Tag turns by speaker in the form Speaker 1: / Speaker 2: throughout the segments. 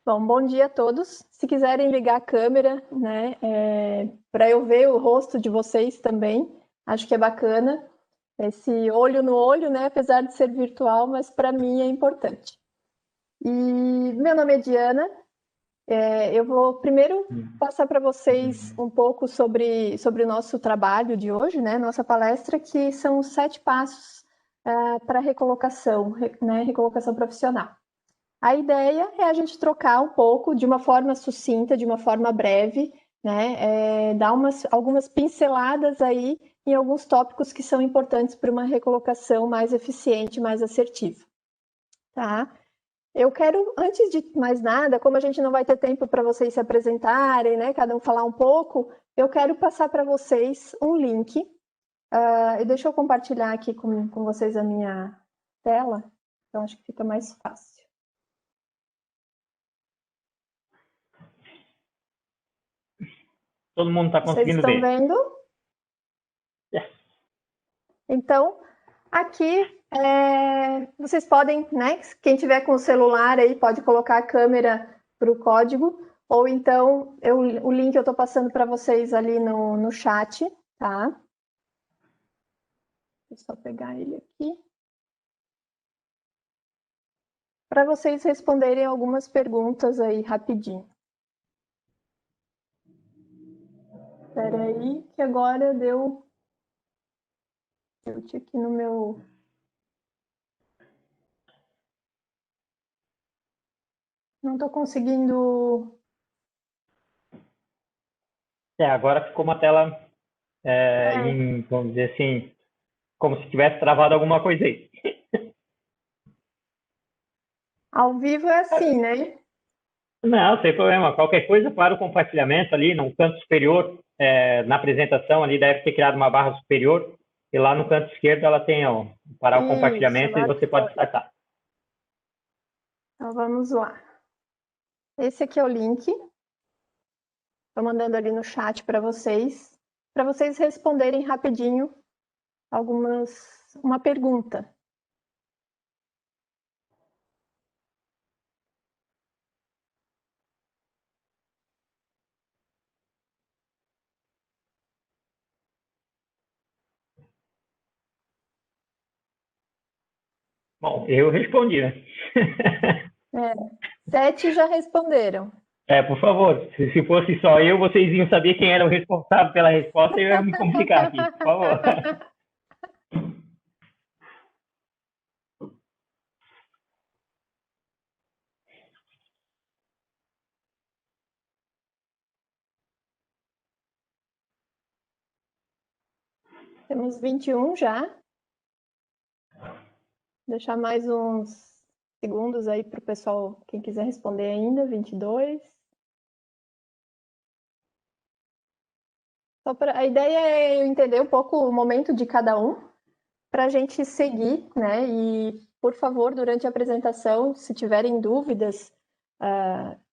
Speaker 1: Bom dia a todos. Se quiserem ligar a câmera, né, para eu ver o rosto de vocês também, acho que é bacana. Esse olho no olho, né, apesar de ser virtual, mas para mim é importante. E meu nome é Diana. Eu vou primeiro passar para vocês um pouco sobre o nosso trabalho de hoje, né, nossa palestra, que são os 7 passos para recolocação, né, recolocação profissional. A ideia é a gente trocar um pouco de uma forma sucinta, de uma forma breve, né? Dar algumas pinceladas aí em alguns tópicos que são importantes para uma recolocação mais eficiente, mais assertiva. Tá? Eu quero, antes de mais nada, como a gente não vai ter tempo para vocês se apresentarem, né? Cada um falar um pouco, eu quero passar para vocês um link. Deixa eu compartilhar aqui com vocês a minha tela, então acho que fica mais fácil.
Speaker 2: Todo mundo está conseguindo
Speaker 1: ver. Vocês
Speaker 2: ver.
Speaker 1: Estão vendo?
Speaker 2: Yes.
Speaker 1: Então, aqui, vocês podem, né? Quem tiver com o celular aí pode colocar a câmera para o código, ou então o link eu estou passando para vocês ali no chat, tá? Deixa eu só pegar ele aqui. Para vocês responderem algumas perguntas aí rapidinho. Espera aí, que agora deu tilt aqui no meu... Não estou conseguindo...
Speaker 2: Agora ficou uma tela, vamos dizer assim, como se tivesse travado alguma coisa aí.
Speaker 1: Ao vivo é assim, né?
Speaker 2: Não, sem problema. Qualquer coisa para o compartilhamento ali no canto superior, na apresentação ali deve ter criado uma barra superior e lá no canto esquerdo ela tem para o compartilhamento e você pode startar.
Speaker 1: Então vamos lá. Esse aqui é o link. Estou mandando ali no chat para vocês responderem rapidinho uma pergunta.
Speaker 2: Bom, eu respondi, né?
Speaker 1: 7 já responderam.
Speaker 2: Por favor, se fosse só eu, vocês iam saber quem era o responsável pela resposta e eu ia me complicar aqui, por favor.
Speaker 1: Temos 21 já. Deixar mais uns segundos aí para o pessoal, quem quiser responder ainda, 22. A ideia é eu entender um pouco o momento de cada um, para a gente seguir, né? E, por favor, durante a apresentação, se tiverem dúvidas,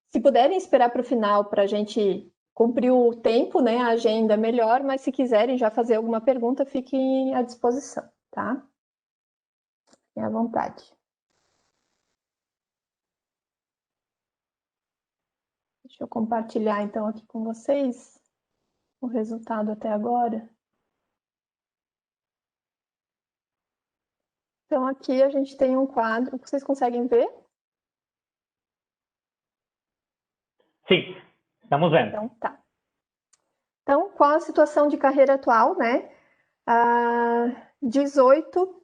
Speaker 1: se puderem esperar para o final para a gente cumprir o tempo, né? A agenda melhor, mas se quiserem já fazer alguma pergunta, fiquem à disposição, tá? Fiquem à vontade. Deixa eu compartilhar, então, aqui com vocês o resultado até agora. Então, aqui a gente tem um quadro. Vocês conseguem ver?
Speaker 2: Sim, estamos vendo.
Speaker 1: Então, tá. Então, qual a situação de carreira atual, né? 18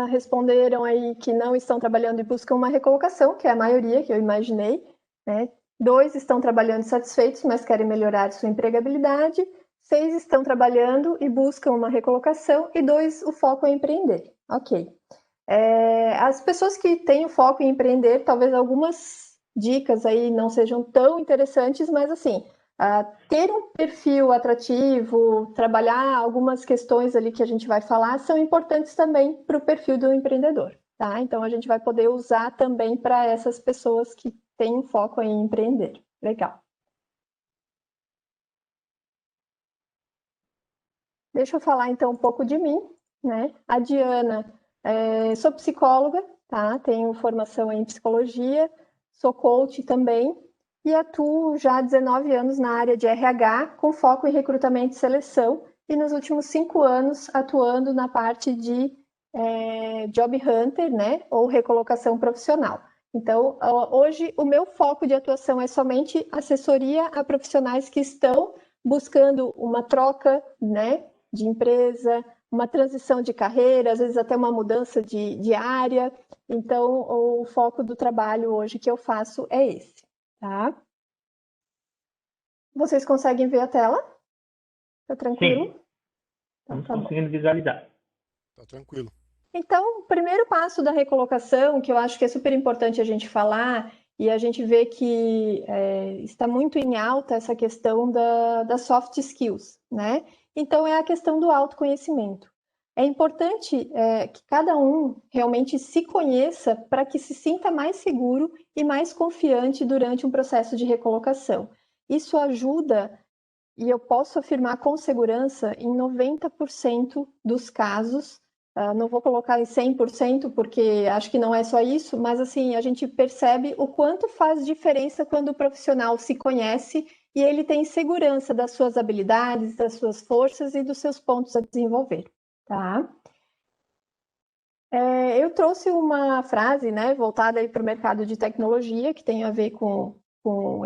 Speaker 1: responderam aí que não estão trabalhando e buscam uma recolocação, que é a maioria que eu imaginei, né? 2 estão trabalhando satisfeitos, mas querem melhorar sua empregabilidade. 6 estão trabalhando e buscam uma recolocação. E 2, o foco é empreender. Ok. As pessoas que têm o foco em empreender, talvez algumas dicas aí não sejam tão interessantes, mas assim, ter um perfil atrativo, trabalhar algumas questões ali que a gente vai falar, são importantes também para o perfil do empreendedor, tá? Então a gente vai poder usar também para essas pessoas que têm um foco em empreender. Legal. Deixa eu falar então um pouco de mim, né? A Diana, sou psicóloga, tá? Tenho formação em psicologia, sou coach também e atuo já há 19 anos na área de RH, com foco em recrutamento e seleção, e nos últimos 5 anos atuando na parte de Job Hunter, né, ou recolocação profissional. Então, hoje o meu foco de atuação é somente assessoria a profissionais que estão buscando uma troca, né, de empresa, uma transição de carreira, às vezes até uma mudança de área. Então, o foco do trabalho hoje que eu faço é esse, tá? Vocês conseguem ver a tela? Tá tranquilo?
Speaker 2: Sim,
Speaker 1: Então,
Speaker 2: estamos
Speaker 1: tá bom.
Speaker 2: conseguindo visualizar.
Speaker 3: Tá tranquilo.
Speaker 1: Então, o primeiro passo da recolocação, que eu acho que é super importante a gente falar, e a gente vê que está muito em alta essa questão das soft skills, né? Então, é a questão do autoconhecimento. É importante que cada um realmente se conheça para que se sinta mais seguro e mais confiante durante um processo de recolocação. Isso ajuda, e eu posso afirmar com segurança, em 90% dos casos. Não vou colocar em 100%, porque acho que não é só isso, mas assim, a gente percebe o quanto faz diferença quando o profissional se conhece e ele tem segurança das suas habilidades, das suas forças e dos seus pontos a desenvolver, tá? Eu trouxe uma frase, né, voltada para o mercado de tecnologia, que tem a ver com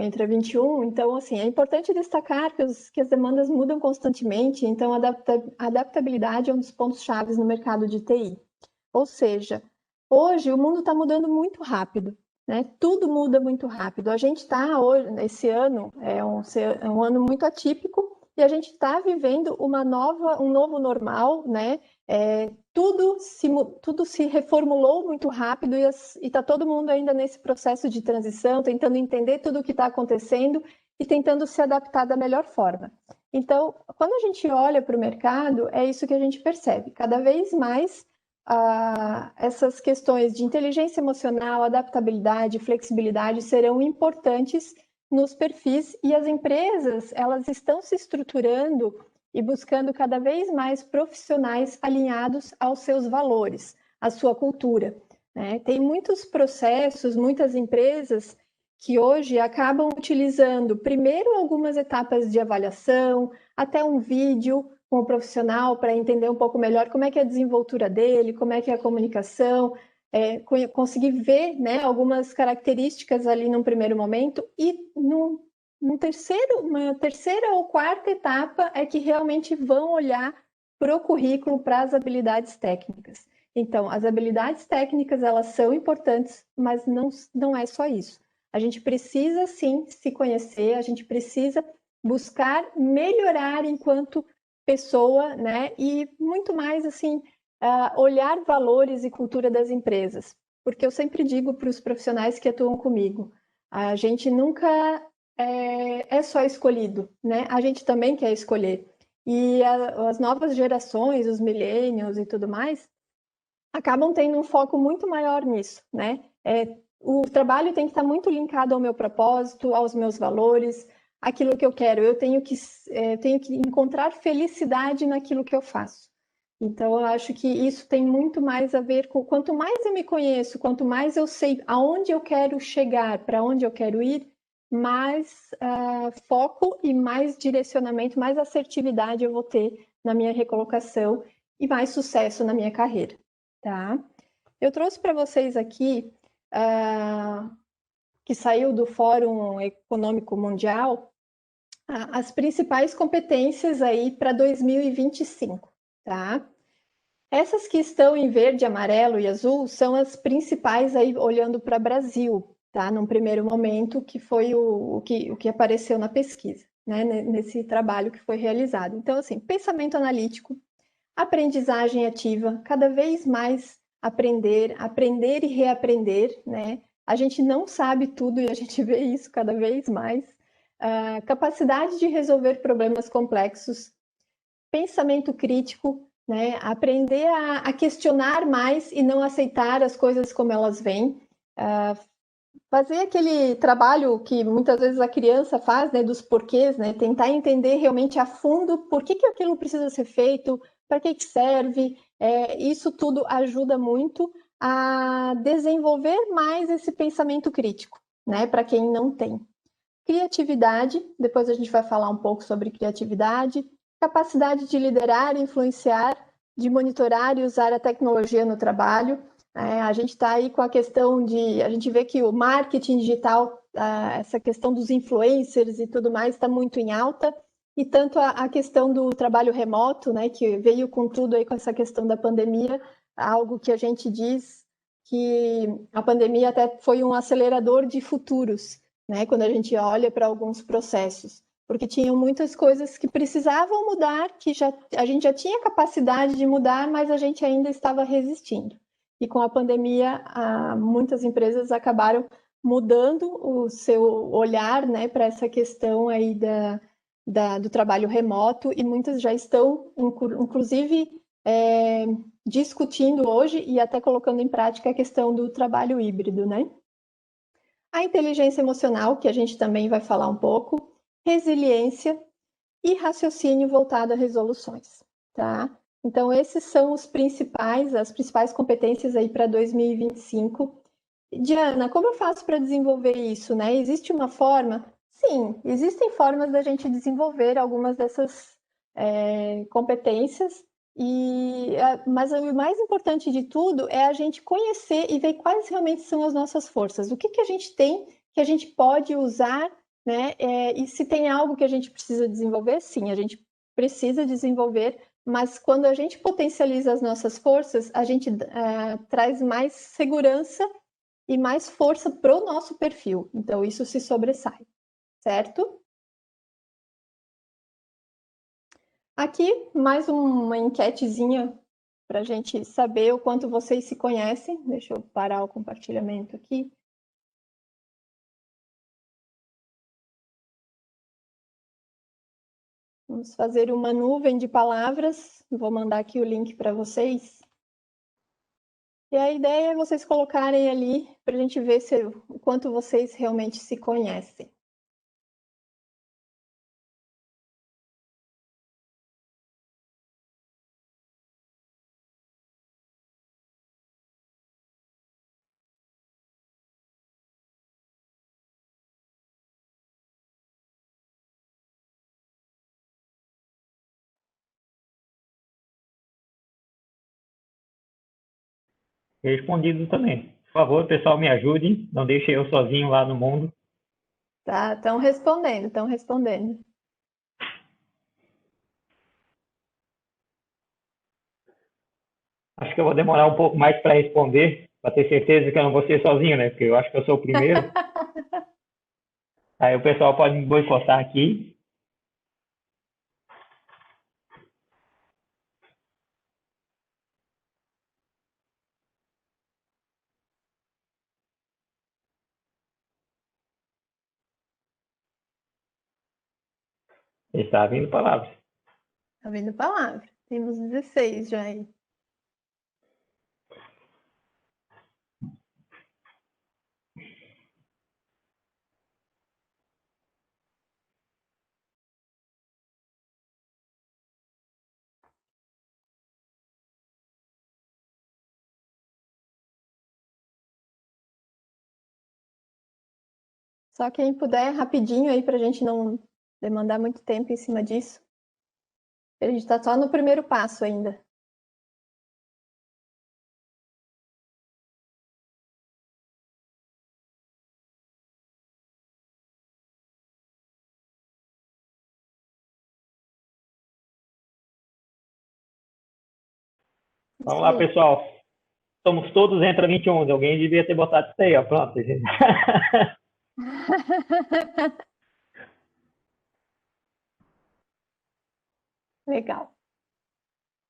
Speaker 1: Entra 21. Então, assim, é importante destacar que as demandas mudam constantemente, então a adaptabilidade é um dos pontos chaves no mercado de TI. Ou seja, hoje o mundo está mudando muito rápido, né? Tudo muda muito rápido. A gente está hoje, esse ano é um ano muito atípico e a gente está vivendo um novo normal, né? Tudo se reformulou muito rápido e está todo mundo ainda nesse processo de transição, tentando entender tudo o que está acontecendo e tentando se adaptar da melhor forma. Então, quando a gente olha para o mercado, é isso que a gente percebe. Cada vez mais essas questões de inteligência emocional, adaptabilidade, flexibilidade serão importantes nos perfis, e as empresas elas estão se estruturando e buscando cada vez mais profissionais alinhados aos seus valores, à sua cultura, né? Tem muitos processos, muitas empresas que hoje acabam utilizando primeiro algumas etapas de avaliação, até um vídeo com o profissional para entender um pouco melhor como é que é a desenvoltura dele, como é que é a comunicação, conseguir ver, né, algumas características ali num primeiro momento, e uma terceira ou quarta etapa é que realmente vão olhar para o currículo, para as habilidades técnicas. Então, as habilidades técnicas, elas são importantes, mas não é só isso. A gente precisa, sim, se conhecer, a gente precisa buscar melhorar enquanto pessoa, né? E muito mais, assim, olhar valores e cultura das empresas. Porque eu sempre digo para os profissionais que atuam comigo, a gente nunca é só escolhido, né? A gente também quer escolher. E as novas gerações, os millennials e tudo mais, acabam tendo um foco muito maior nisso, né? O trabalho tem que estar muito linkado ao meu propósito, aos meus valores, aquilo que eu quero. Eu tenho que encontrar felicidade naquilo que eu faço. Então, eu acho que isso tem muito mais a ver com quanto mais eu me conheço, quanto mais eu sei aonde eu quero chegar, para onde eu quero ir, mais foco e mais direcionamento, mais assertividade eu vou ter na minha recolocação e mais sucesso na minha carreira, tá? Eu trouxe para vocês aqui, que saiu do Fórum Econômico Mundial, as principais competências aí para 2025, tá? Essas que estão em verde, amarelo e azul são as principais aí olhando para o Brasil, tá? Num primeiro momento, que foi o que apareceu na pesquisa, né? Nesse trabalho que foi realizado. Então, assim, pensamento analítico, aprendizagem ativa, cada vez mais aprender e reaprender, né? A gente não sabe tudo e a gente vê isso cada vez mais. Capacidade de resolver problemas complexos, pensamento crítico, né? Aprender a questionar mais e não aceitar as coisas como elas vêm. Fazer aquele trabalho que muitas vezes a criança faz, né, dos porquês, né? Tentar entender realmente a fundo por que aquilo precisa ser feito, para que serve. Isso tudo ajuda muito a desenvolver mais esse pensamento crítico, né, para quem não tem. Criatividade, depois a gente vai falar um pouco sobre criatividade, capacidade de liderar, influenciar, de monitorar e usar a tecnologia no trabalho. A gente está aí com a questão de... A gente vê que o marketing digital, essa questão dos influencers e tudo mais está muito em alta, e tanto a questão do trabalho remoto, né, que veio com tudo aí com essa questão da pandemia, algo que a gente diz que a pandemia até foi um acelerador de futuros, né, quando a gente olha para alguns processos, porque tinham muitas coisas que precisavam mudar, que a gente já tinha capacidade de mudar, mas a gente ainda estava resistindo. E com a pandemia, muitas empresas acabaram mudando o seu olhar, né, para essa questão aí do trabalho remoto, e muitas já estão, inclusive, discutindo hoje e até colocando em prática a questão do trabalho híbrido, né? A inteligência emocional, que a gente também vai falar um pouco, resiliência e raciocínio voltado a resoluções, tá? Então, esses são as principais competências aí para 2025. Diana, como eu faço para desenvolver isso, né? Existe uma forma? Sim, existem formas da gente desenvolver algumas dessas competências, mas o mais importante de tudo é a gente conhecer e ver quais realmente são as nossas forças. O que a gente tem que a gente pode usar, né? E se tem algo que a gente precisa desenvolver, sim, a gente precisa desenvolver, mas quando a gente potencializa as nossas forças, a gente traz mais segurança e mais força para o nosso perfil. Então, isso se sobressai, certo? Aqui, mais uma enquetezinha para a gente saber o quanto vocês se conhecem. Deixa eu parar o compartilhamento aqui. Vamos fazer uma nuvem de palavras. Vou mandar aqui o link para vocês. E a ideia é vocês colocarem ali para a gente ver o quanto vocês realmente se conhecem.
Speaker 2: Respondido também. Por favor, pessoal, me ajudem. Não deixem eu sozinho lá no mundo.
Speaker 1: Tá, estão respondendo, estão respondendo.
Speaker 2: Acho que eu vou demorar um pouco mais para responder, para ter certeza que eu não vou ser sozinho, né? Porque eu acho que eu sou o primeiro. Aí o pessoal pode me boicotar aqui. Está vindo palavras.
Speaker 1: Tá vendo palavra? Temos 16 já aí. Só quem puder, rapidinho aí, para a gente não demandar muito tempo em cima disso. A gente está só no primeiro passo ainda.
Speaker 2: Vamos lá, pessoal. Somos todos entra 21. Alguém devia ter botado isso aí, ó. Pronto, gente.
Speaker 1: Legal.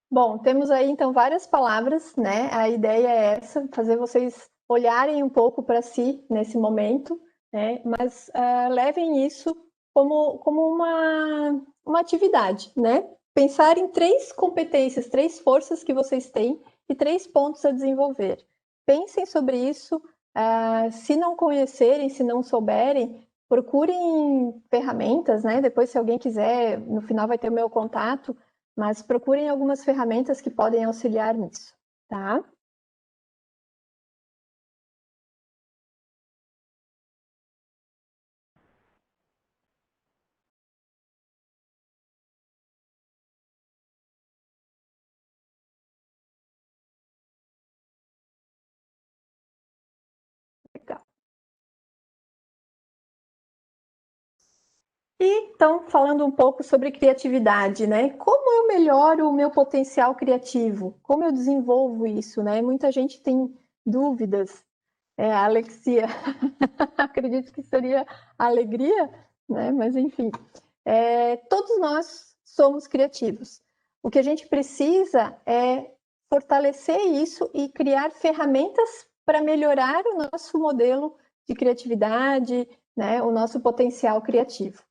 Speaker 1: Bom, temos aí então várias palavras, né? A ideia é essa, fazer vocês olharem um pouco para si nesse momento, né? Mas levem isso como uma atividade, né? Pensar em 3 competências, 3 forças que vocês têm e 3 pontos a desenvolver. Pensem sobre isso. Se não conhecerem, se não souberem, procurem ferramentas, né? Depois, se alguém quiser, no final vai ter o meu contato, mas procurem algumas ferramentas que podem auxiliar nisso, tá? E então, falando um pouco sobre criatividade, né? Como eu melhoro o meu potencial criativo? Como eu desenvolvo isso, né? Muita gente tem dúvidas. A Alexia, acredito que seria alegria, né? Mas enfim, todos nós somos criativos. O que a gente precisa é fortalecer isso e criar ferramentas para melhorar o nosso modelo de criatividade, né? O nosso potencial criativo.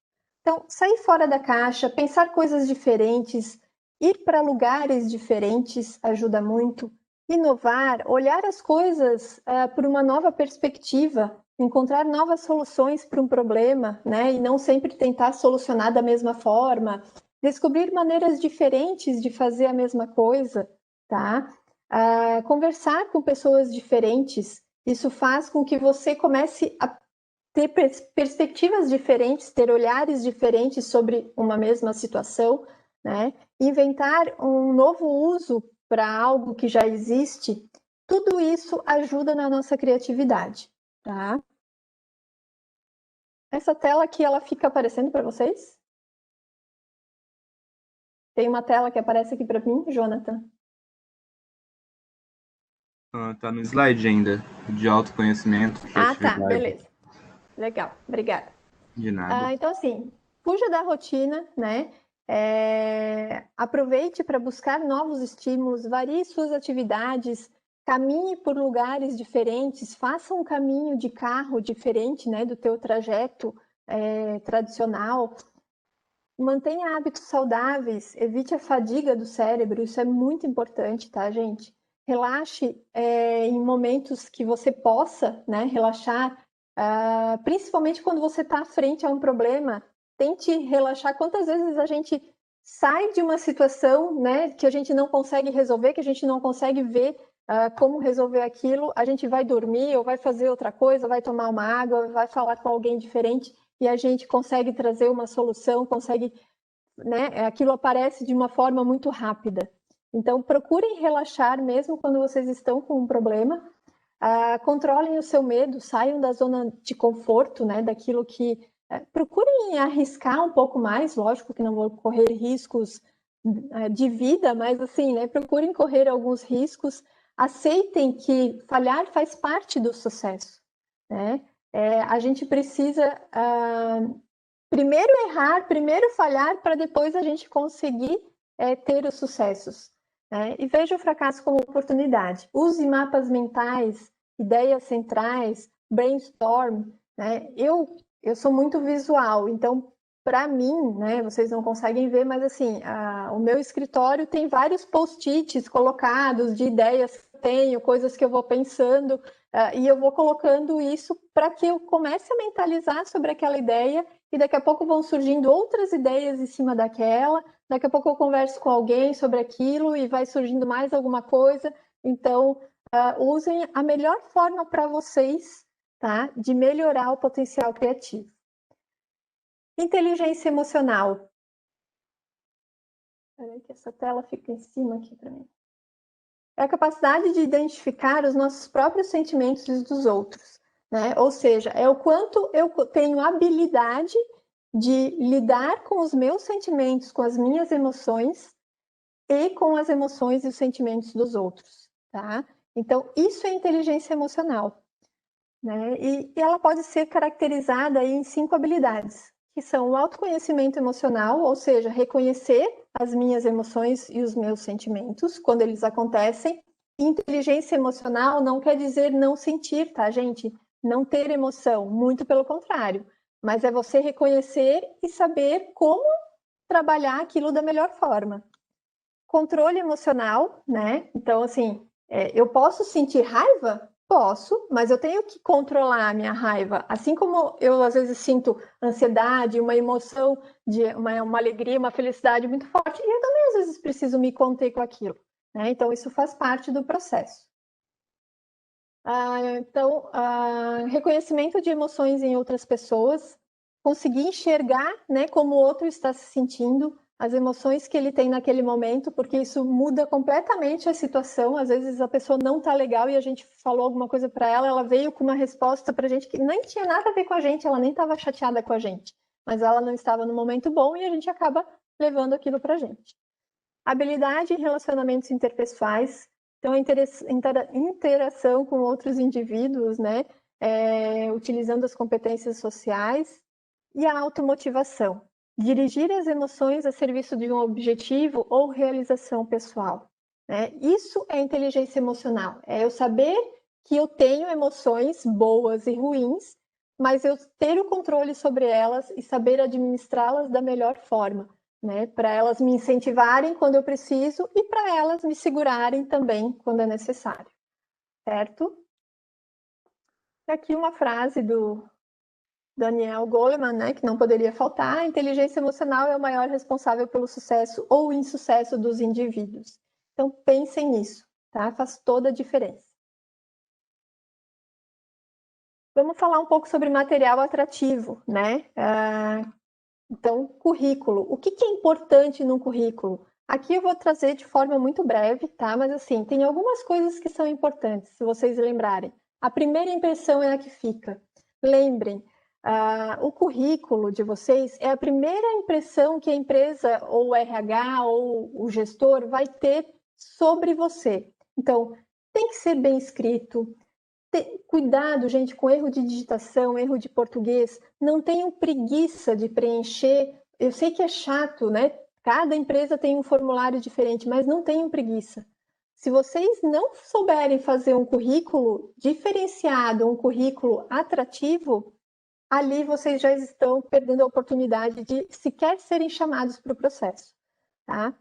Speaker 1: Então, sair fora da caixa, pensar coisas diferentes, ir para lugares diferentes ajuda muito. Inovar, olhar as coisas por uma nova perspectiva, encontrar novas soluções para um problema, né? E não sempre tentar solucionar da mesma forma. Descobrir maneiras diferentes de fazer a mesma coisa, tá? Conversar com pessoas diferentes, isso faz com que você comece a ter perspectivas diferentes, ter olhares diferentes sobre uma mesma situação, né? Inventar um novo uso para algo que já existe, tudo isso ajuda na nossa criatividade, tá? Essa tela aqui, ela fica aparecendo para vocês? Tem uma tela que aparece aqui para mim, Jonathan?
Speaker 3: Tá no slide ainda, de autoconhecimento,
Speaker 1: Tá,
Speaker 3: criatividade.
Speaker 1: beleza. Legal, obrigada.
Speaker 3: De nada.
Speaker 1: Então, assim, fuja da rotina, né? Aproveite para buscar novos estímulos, varie suas atividades, caminhe por lugares diferentes, faça um caminho de carro diferente, né, do teu trajeto tradicional. Mantenha hábitos saudáveis, evite a fadiga do cérebro, isso é muito importante, tá, gente? Relaxe em momentos que você possa, né, relaxar, principalmente quando você está frente a um problema. Tente relaxar. Quantas vezes a gente sai de uma situação, né, que a gente não consegue resolver, que a gente não consegue ver como resolver aquilo, a gente vai dormir ou vai fazer outra coisa, vai tomar uma água, vai falar com alguém diferente e a gente consegue trazer uma solução, consegue, né, aquilo aparece de uma forma muito rápida. Então, procurem relaxar mesmo quando vocês estão com um problema. Controlem o seu medo, saiam da zona de conforto, né, daquilo que... procurem arriscar um pouco mais, lógico que não vou correr riscos de vida, mas assim, né, procurem correr alguns riscos, aceitem que falhar faz parte do sucesso, né? A gente precisa primeiro errar, primeiro falhar, para depois a gente conseguir ter os sucessos, né? E veja o fracasso como oportunidade. Use mapas mentais, ideias centrais, brainstorm, né? Eu sou muito visual, então, para mim, né, vocês não conseguem ver, mas assim, o meu escritório tem vários post-its colocados de ideias que eu tenho, coisas que eu vou pensando, e eu vou colocando isso para que eu comece a mentalizar sobre aquela ideia e daqui a pouco vão surgindo outras ideias em cima daquela, daqui a pouco eu converso com alguém sobre aquilo e vai surgindo mais alguma coisa. Então, usem a melhor forma para vocês, tá, de melhorar o potencial criativo. Inteligência emocional. Espera aí que essa tela fica em cima aqui para mim. É a capacidade de identificar os nossos próprios sentimentos e os dos outros, né? Ou seja, é o quanto eu tenho habilidade de lidar com os meus sentimentos, com as minhas emoções e com as emoções e os sentimentos dos outros, tá? Então, isso é inteligência emocional, né? E ela pode ser caracterizada aí em 5 habilidades, que são o autoconhecimento emocional, ou seja, reconhecer as minhas emoções e os meus sentimentos quando eles acontecem. Inteligência emocional não quer dizer não sentir, tá, gente? Não ter emoção, muito pelo contrário. Mas é você reconhecer e saber como trabalhar aquilo da melhor forma. Controle emocional, né? Então, assim, eu posso sentir raiva? Posso, mas eu tenho que controlar a minha raiva. Assim como eu, às vezes, sinto ansiedade, uma emoção, de uma alegria, uma felicidade muito forte, e eu também, às vezes, preciso me conter com aquilo, né? Então, isso faz parte do processo. Então, reconhecimento de emoções em outras pessoas, conseguir enxergar, né, como o outro está se sentindo, as emoções que ele tem naquele momento, porque isso muda completamente a situação. Às vezes a pessoa não está legal e a gente falou alguma coisa para ela, ela veio com uma resposta para a gente que nem tinha nada a ver com a gente, ela nem estava chateada com a gente, mas ela não estava no momento bom e a gente acaba levando aquilo para a gente. Habilidade em relacionamentos interpessoais, então a interação com outros indivíduos, né? Utilizando as competências sociais, e a automotivação, dirigir as emoções a serviço de um objetivo ou realização pessoal, né? Isso é inteligência emocional, é eu saber que eu tenho emoções boas e ruins, mas eu ter o controle sobre elas e saber administrá-las da melhor forma, né? Para elas me incentivarem quando eu preciso e para elas me segurarem também quando é necessário, certo? E aqui uma frase do Daniel Goleman, né, que não poderia faltar: a inteligência emocional é o maior responsável pelo sucesso ou insucesso dos indivíduos. Então, pensem nisso, tá? Faz toda a diferença. Vamos falar um pouco sobre material atrativo, né? Então, currículo. O que é importante num currículo? Aqui eu vou trazer de forma muito breve, tá? Mas assim, tem algumas coisas que são importantes, se vocês lembrarem. A primeira impressão é a que fica. Lembrem, o currículo de vocês é a primeira impressão que a empresa, ou o RH, ou o gestor vai ter sobre você. Então, tem que ser bem escrito. Cuidado, gente, com erro de digitação, erro de português. Não tenham preguiça de preencher. Eu sei que é chato, né? Cada empresa tem um formulário diferente, mas não tenham preguiça. Se vocês não souberem fazer um currículo diferenciado, um currículo atrativo, ali vocês já estão perdendo a oportunidade de sequer serem chamados para o processo, tá?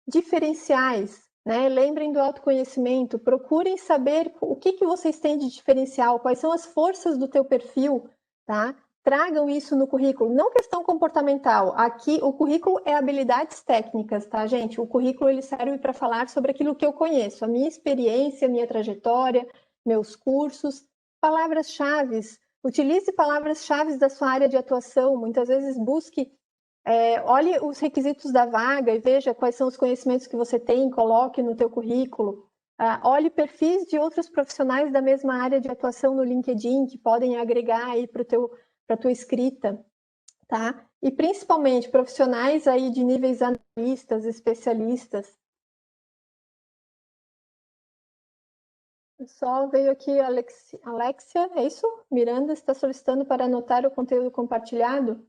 Speaker 1: Diferenciais, né? Lembrem do autoconhecimento, procurem saber o que vocês têm de diferencial, quais são as forças do teu perfil, tá? Tragam isso no currículo, não questão comportamental. Aqui o currículo é habilidades técnicas, tá, gente? O currículo ele serve para falar sobre aquilo que eu conheço, a minha experiência, a minha trajetória, meus cursos, palavras-chave. Utilize palavras-chave da sua área de atuação, muitas vezes busque, olhe os requisitos da vaga e veja quais são os conhecimentos que você tem, coloque no teu currículo. Olhe perfis de outros profissionais da mesma área de atuação no LinkedIn, que podem agregar aí para a tua escrita, tá? E principalmente profissionais aí de níveis analistas, especialistas. Só veio aqui Alexia, é isso? Miranda está solicitando para anotar o conteúdo compartilhado?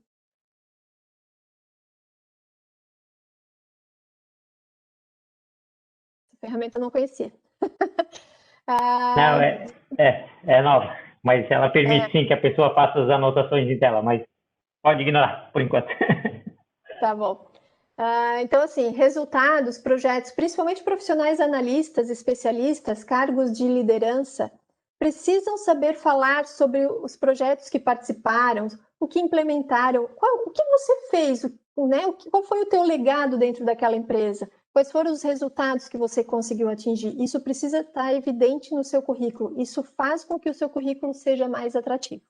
Speaker 1: Essa ferramenta eu não conhecia.
Speaker 2: Não, é nova, mas ela permite sim que a pessoa faça as anotações em tela, mas pode ignorar por enquanto.
Speaker 1: Tá bom. Então, assim, resultados, projetos, principalmente profissionais analistas, especialistas, cargos de liderança, precisam saber falar sobre os projetos que participaram, o que implementaram, o que você fez, né? Qual foi o teu legado dentro daquela empresa, quais foram os resultados que você conseguiu atingir. Isso precisa estar evidente no seu currículo, isso faz com que o seu currículo seja mais atrativo.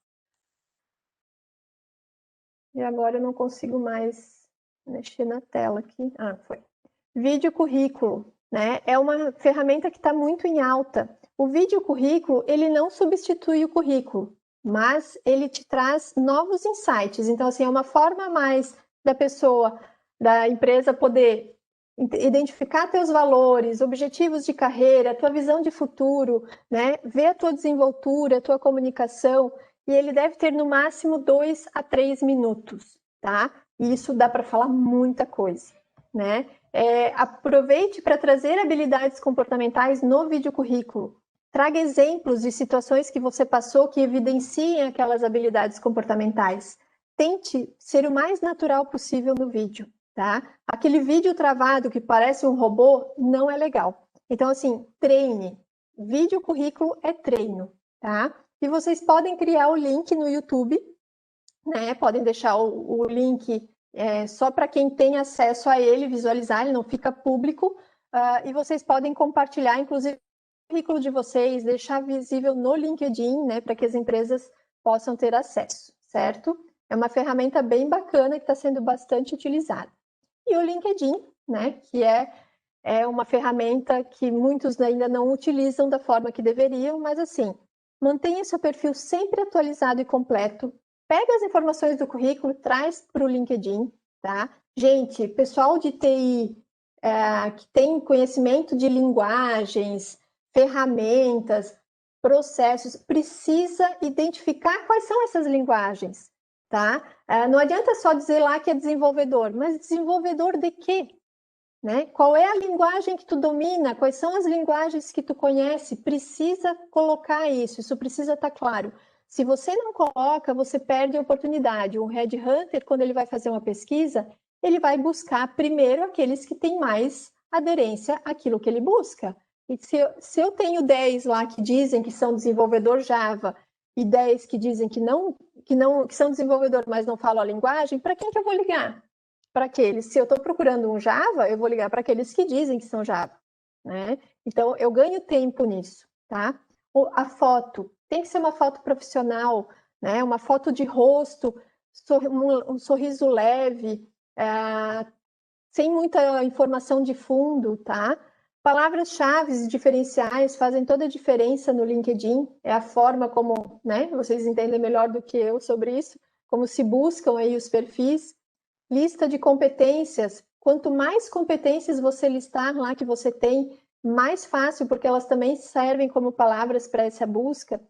Speaker 1: E agora eu não consigo mais mexer na tela aqui. Foi. Vídeo currículo, né? É uma ferramenta que está muito em alta. O vídeo currículo, ele não substitui o currículo, mas ele te traz novos insights. Então, assim, é uma forma a mais da pessoa, da empresa poder identificar teus valores, objetivos de carreira, tua visão de futuro, né? Ver a tua desenvoltura, a tua comunicação, e ele deve ter no máximo 2 a 3 minutos, tá? E isso dá para falar muita coisa, né? Aproveite para trazer habilidades comportamentais no vídeo currículo. Traga exemplos de situações que você passou que evidenciem aquelas habilidades comportamentais. Tente ser o mais natural possível no vídeo, tá? Aquele vídeo travado que parece um robô não é legal. Então, assim, treine. Vídeo currículo é treino, tá? E vocês podem criar o link no YouTube, né? Podem deixar o link só para quem tem acesso a ele, visualizar, ele não fica público, e vocês podem compartilhar, inclusive, o currículo de vocês, deixar visível no LinkedIn, né? Para que as empresas possam ter acesso, certo? É uma ferramenta bem bacana que está sendo bastante utilizada. E o LinkedIn, né? Que é uma ferramenta que muitos ainda não utilizam da forma que deveriam, mas assim, mantenha seu perfil sempre atualizado e completo, Pega as informações do currículo, traz para o LinkedIn, tá? Gente, pessoal de TI que tem conhecimento de linguagens, ferramentas, processos, precisa identificar quais são essas linguagens, tá? Não adianta só dizer lá que é desenvolvedor, mas desenvolvedor de quê? Né? Qual é a linguagem que tu domina? Quais são as linguagens que tu conhece? Precisa colocar isso precisa estar claro. Se você não coloca, você perde a oportunidade. Um headhunter, quando ele vai fazer uma pesquisa, ele vai buscar primeiro aqueles que têm mais aderência àquilo que ele busca. E se eu tenho 10 lá que dizem que são desenvolvedor Java e 10 que dizem que são desenvolvedor, mas não falam a linguagem, para quem que eu vou ligar? Para aqueles, se eu estou procurando um Java, eu vou ligar para aqueles que dizem que são Java, né? Então, eu ganho tempo nisso, tá? A foto, tem que ser uma foto profissional, né? Uma foto de rosto, um sorriso leve, sem muita informação de fundo, tá? Palavras-chave e diferenciais fazem toda a diferença no LinkedIn, é a forma como, né? Vocês entendem melhor do que eu sobre isso, como se buscam aí os perfis. Lista de competências. Quanto mais competências você listar lá que você tem, mais fácil, porque elas também servem como palavras para essa busca.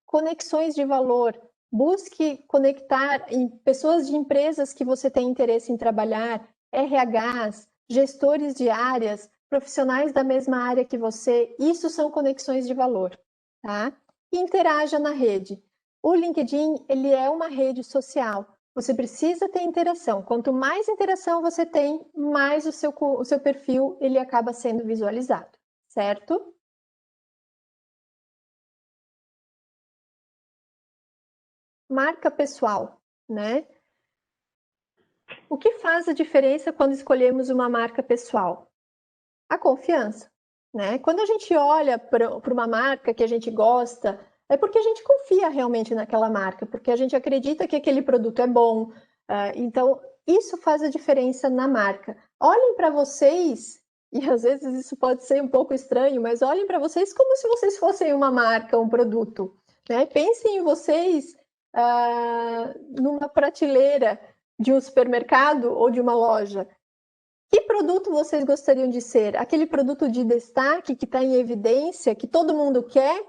Speaker 1: Conexões de valor. Busque conectar em pessoas de empresas que você tem interesse em trabalhar, RHs, gestores de áreas, profissionais da mesma área que você. Isso são conexões de valor, tá? E interaja na rede. O LinkedIn, ele é uma rede social. Você precisa ter interação. Quanto mais interação você tem, mais o seu perfil ele acaba sendo visualizado, certo? Marca pessoal, né? O que faz a diferença quando escolhemos uma marca pessoal? A confiança, né? Quando a gente olha para uma marca que a gente gosta, é porque a gente confia realmente naquela marca, porque a gente acredita que aquele produto é bom. Então, isso faz a diferença na marca. Olhem para vocês, e às vezes isso pode ser um pouco estranho, mas olhem para vocês como se vocês fossem uma marca, um produto, né? Pensem em vocês numa prateleira de um supermercado ou de uma loja. Que produto vocês gostariam de ser? Aquele produto de destaque que está em evidência, que todo mundo quer?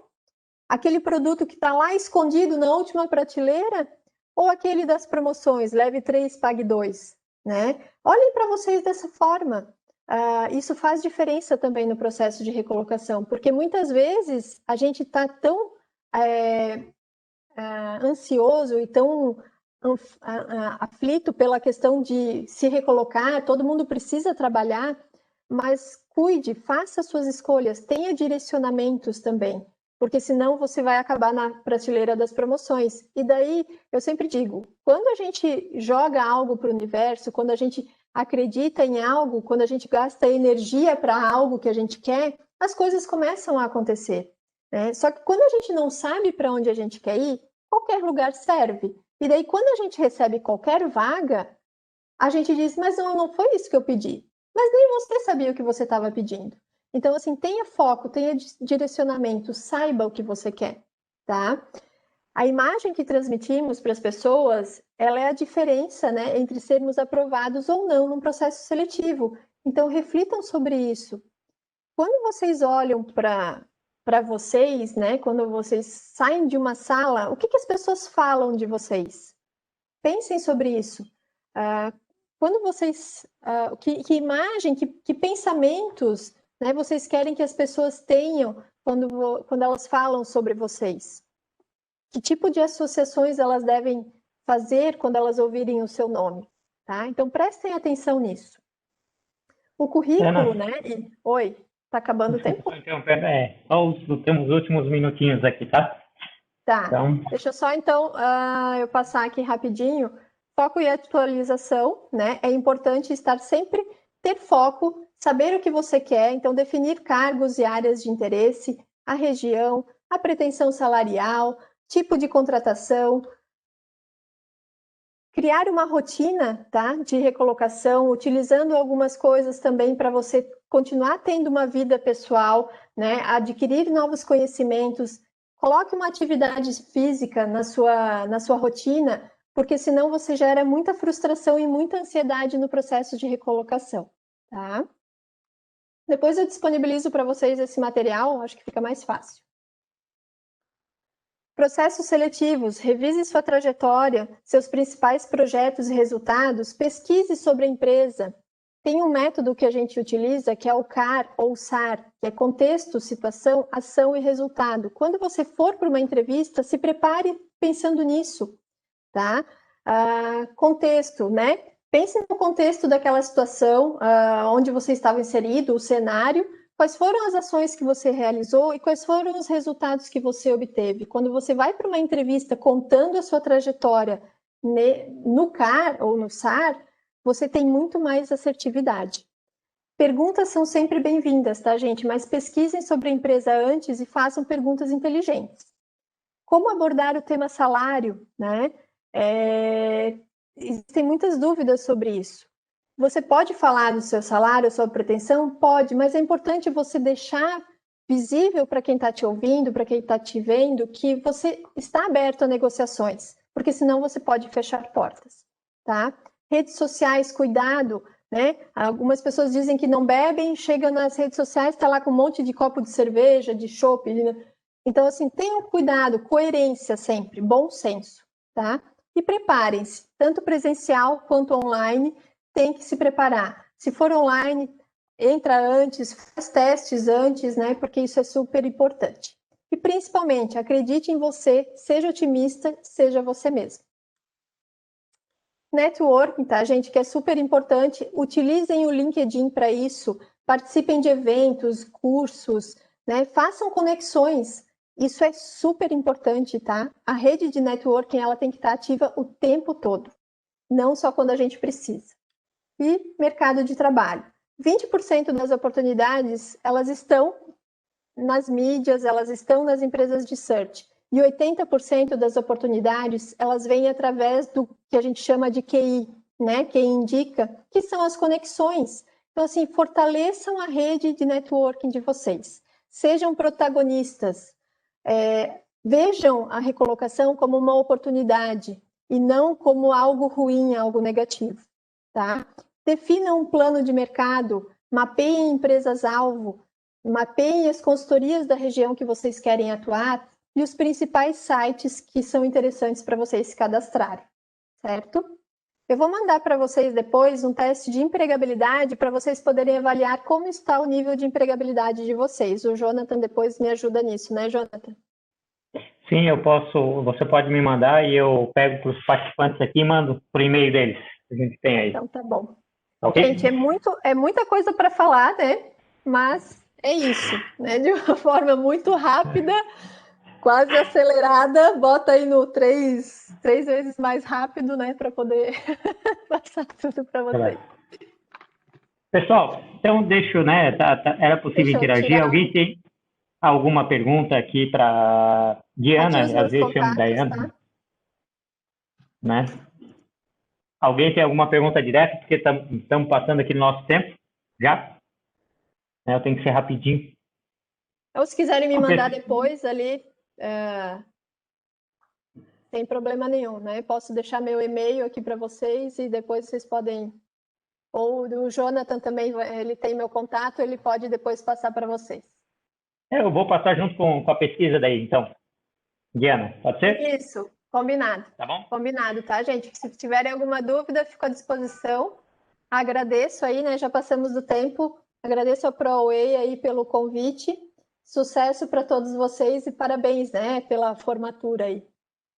Speaker 1: Aquele produto que está lá escondido na última prateleira? Ou aquele das promoções, leve 3, pague 2? Né? Olhem para vocês dessa forma. Isso faz diferença também no processo de recolocação, porque muitas vezes a gente está tão ansioso e tão aflito pela questão de se recolocar, todo mundo precisa trabalhar, mas cuide, faça suas escolhas, tenha direcionamentos também, porque senão você vai acabar na prateleira das promoções. E daí, eu sempre digo, quando a gente joga algo para o universo, quando a gente acredita em algo, quando a gente gasta energia para algo que a gente quer, as coisas começam a acontecer, né? Só que quando a gente não sabe para onde a gente quer ir, qualquer lugar serve. E daí, quando a gente recebe qualquer vaga, a gente diz, mas não foi isso que eu pedi. Mas nem você sabia o que você estava pedindo. Então, assim, tenha foco, tenha direcionamento, saiba o que você quer, tá? A imagem que transmitimos para as pessoas, ela é a diferença, né, entre sermos aprovados ou não num processo seletivo. Então, reflitam sobre isso. Quando vocês olham para vocês, né, quando vocês saem de uma sala, o que as pessoas falam de vocês? Pensem sobre isso. Quando vocês, que imagem, que pensamentos, né, vocês querem que as pessoas tenham quando elas falam sobre vocês? Que tipo de associações elas devem fazer quando elas ouvirem o seu nome? Tá? Então, prestem atenção nisso. O currículo, né? Oi, tá acabando o tempo?
Speaker 2: Temos últimos minutinhos aqui, tá?
Speaker 1: Tá, então, deixa só então eu passar aqui rapidinho. Foco e atualização, né? É importante ter foco, saber o que você quer, então definir cargos e áreas de interesse, a região, a pretensão salarial, tipo de contratação, criar uma rotina, tá, de recolocação, utilizando algumas coisas também para você continuar tendo uma vida pessoal, né, adquirir novos conhecimentos. Coloque uma atividade física na sua rotina, porque senão você gera muita frustração e muita ansiedade no processo de recolocação, tá? Depois eu disponibilizo para vocês esse material, acho que fica mais fácil. Processos seletivos, revise sua trajetória, seus principais projetos e resultados, pesquise sobre a empresa. Tem um método que a gente utiliza, que é o CAR ou SAR, que é contexto, situação, ação e resultado. Quando você for para uma entrevista, se prepare pensando nisso, tá? Contexto, né? Pense no contexto daquela situação, onde você estava inserido, o cenário, quais foram as ações que você realizou e quais foram os resultados que você obteve. Quando você vai para uma entrevista contando a sua trajetória no CAR ou no SAR, você tem muito mais assertividade. Perguntas são sempre bem-vindas, tá, gente? Mas pesquisem sobre a empresa antes e façam perguntas inteligentes. Como abordar o tema salário, né? Existem muitas dúvidas sobre isso. Você pode falar do seu salário, sua pretensão? Pode, mas é importante você deixar visível para quem está te ouvindo, para quem está te vendo, que você está aberto a negociações, porque senão você pode fechar portas, tá? Redes sociais, cuidado, né? Algumas pessoas dizem que não bebem, chega nas redes sociais, está lá com um monte de copo de cerveja, de chopp. Então, assim, tenham cuidado, coerência sempre, bom senso, tá? E preparem-se, tanto presencial quanto online, tem que se preparar. Se for online, entra antes, faz testes antes, né? Porque isso é super importante. E principalmente, acredite em você, seja otimista, seja você mesmo. Networking, tá, gente, que é super importante. Utilizem o LinkedIn para isso, participem de eventos, cursos, né? Façam conexões. Isso é super importante, tá? A rede de networking, ela tem que estar ativa o tempo todo, não só quando a gente precisa. E mercado de trabalho. 20% das oportunidades, elas estão nas mídias, elas estão nas empresas de search. E 80% das oportunidades, elas vêm através do que a gente chama de QI, né? QI indica, que são as conexões. Então, assim, fortaleçam a rede de networking de vocês. Sejam protagonistas. Vejam a recolocação como uma oportunidade e não como algo ruim, algo negativo, tá? Definam um plano de mercado, mapeiem empresas-alvo, mapeiem as consultorias da região que vocês querem atuar e os principais sites que são interessantes para vocês se cadastrarem, certo? Eu vou mandar para vocês depois um teste de empregabilidade para vocês poderem avaliar como está o nível de empregabilidade de vocês. O Jonathan depois me ajuda nisso, né, Jonathan?
Speaker 2: Sim, eu posso. Você pode me mandar e eu pego para os participantes aqui e mando por e-mail deles. Que a gente tem aí.
Speaker 1: Então tá bom.
Speaker 2: Ok?
Speaker 1: Gente, é muita coisa para falar, né? Mas é isso, né? De uma forma muito rápida, quase acelerada. Bota aí no 3 vezes mais rápido, né? Para poder passar tudo para vocês.
Speaker 2: Pessoal, então deixa, né? Era possível interagir. Alguém tem alguma pergunta aqui para Diana? Às vezes chamo Diana, tá? Né? Alguém tem alguma pergunta direta? Porque estamos passando aqui no nosso tempo já. Eu tenho que ser rapidinho.
Speaker 1: Ou se quiserem me mandar depois ali, sem problema nenhum, né? Posso deixar meu e-mail aqui para vocês e depois vocês podem. Ou o Jonathan também, ele tem meu contato, ele pode depois passar para vocês.
Speaker 2: Eu vou passar junto com a pesquisa daí, então. Diana, pode ser?
Speaker 1: Isso, combinado.
Speaker 2: Tá bom?
Speaker 1: Combinado, tá, gente? Se tiverem alguma dúvida, fico à disposição. Agradeço aí, né? Já passamos do tempo. Agradeço ao ProWay aí pelo convite. Sucesso para todos vocês e parabéns, né, pela formatura aí.